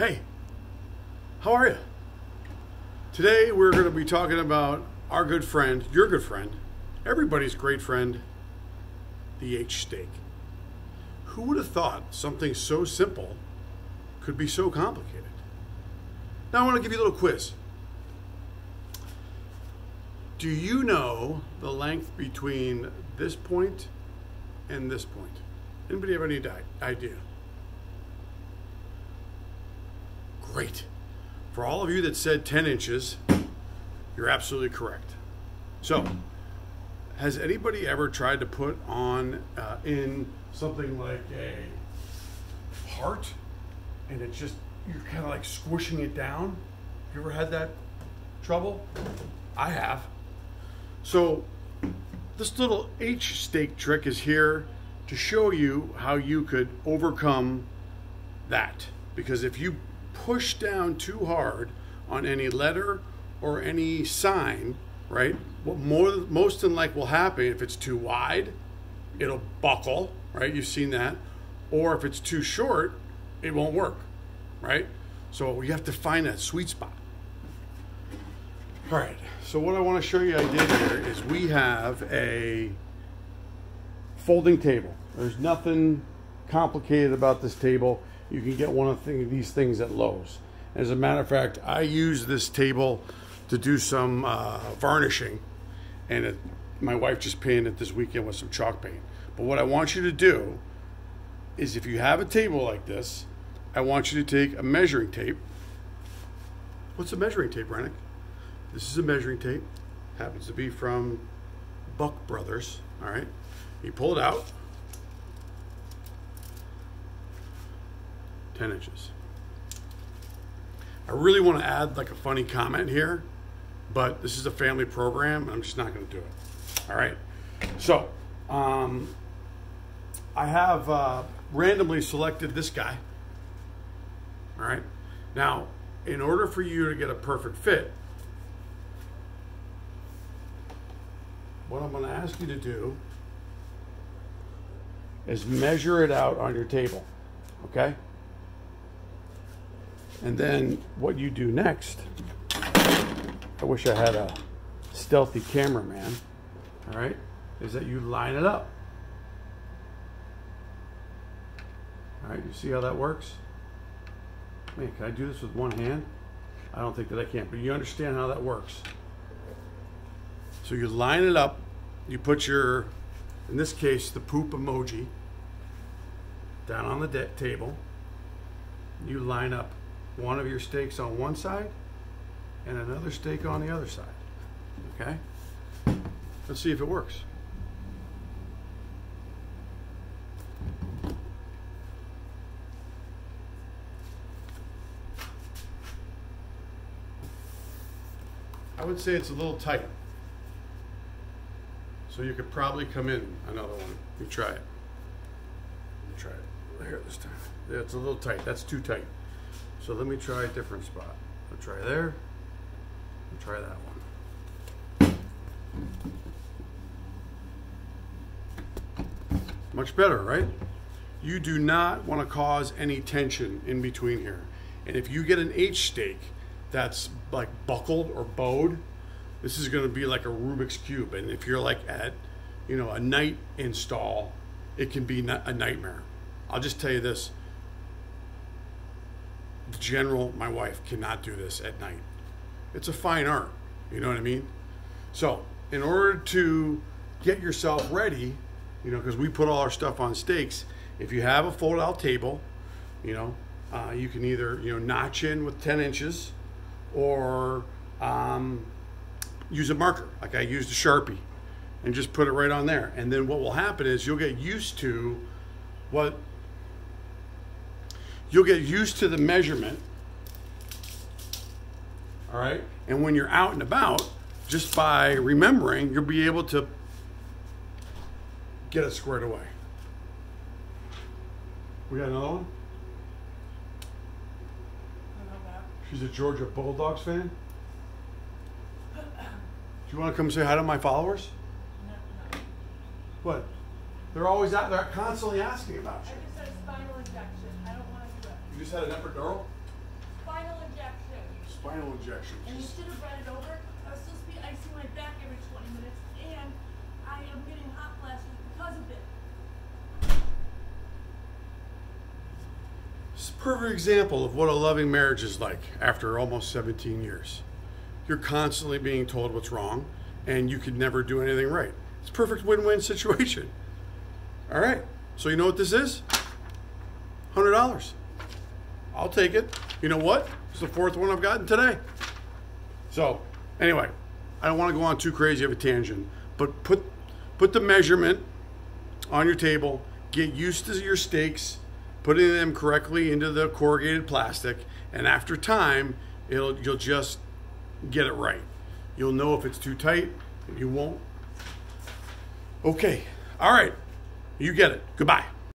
Hey, how are you? Today we're going to be talking about our good friend, your good friend, everybody's great friend, the H-steak. Who would have thought something so simple could be so complicated? Now I want to give you a little quiz. Do you know the length between this point and this point? Anybody have any idea? Great. For all of you that said 10 inches, you're absolutely correct. So, has anybody ever tried to put on in something like a heart and it's just, you're kind of like squishing it down? You ever had that trouble? I have. So, this little H-steak trick is here to show you how you could overcome that. Because if you push down too hard on any letter or any sign, right, what most than like will happen, if it's too wide, it'll buckle, right? You've seen that. Or if it's too short, it won't work, right? So you have to find that sweet spot. All right, so what I want to show you I did here is we have a folding table. There's nothing complicated about this table. You can get one of these things at Lowe's. As a matter of fact, I use this table to do some varnishing, and my wife just painted it this weekend with some chalk paint. But what I want you to do is, if you have a table like this, I want you to take a measuring tape. What's a measuring tape, Rennick? This is a measuring tape. Happens to be from Buck Brothers. All right, you pull it out. 10 inches. I really want to add like a funny comment here, but this is a family program and I'm just not going to do it. All right. So, I have randomly selected this guy. All right. Now, in order for you to get a perfect fit, what I'm going to ask you to do is measure it out on your table. Okay? And then what you do next, I wish I had a stealthy cameraman, all right, is that you line it up. All right, you see how that works? Man, can I do this with one hand? I don't think that I can, but you understand how that works. So you line it up, you put your, in this case, the poop emoji down on the table. You line up one of your steaks on one side and another steak on the other side. Okay? Let's see if it works. I would say it's a little tight. So you could probably come in another one. You try it. Let me try it. Here this time. Yeah, it's a little tight. That's too tight. So let me try a different spot. I'll try there. I'll try that one. Much better, right? You do not want to cause any tension in between here. And if you get an H-steak that's like buckled or bowed, this is going to be like a Rubik's Cube. And if you're like at, a night install, it can be a nightmare. I'll just tell you this. My wife cannot do this at night. It's a fine art, you know what I mean? So, in order to get yourself ready, because we put all our stuff on steaks, if you have a fold-out table, you can either, notch in with 10 inches or use a marker, like I used a Sharpie, and just put it right on there. And then what will happen is you'll get used to the measurement, all right? And when you're out and about, just by remembering, you'll be able to get it squared away. We got another one? She's a Georgia Bulldogs fan? Do you want to come say hi to my followers? No. What? They're always out there constantly asking about you. I just had a spinal injection. I don't want to do it. You just had an epidural? spinal injection. And you should have read it over. I was supposed to be icing my back every 20 minutes, and I am getting hot flashes because of it. It's a perfect example of what a loving marriage is like after almost 17 years. You're constantly being told what's wrong, and you could never do anything right. It's a perfect win-win situation. All right, so you know what this is? $100. I'll take it. You know what? It's the fourth one I've gotten today. So, anyway, I don't want to go on too crazy of a tangent, but put the measurement on your table, get used to your steaks, putting them correctly into the corrugated plastic, and after time, you'll just get it right. You'll know if it's too tight, and you won't. Okay, all right, you get it. Goodbye.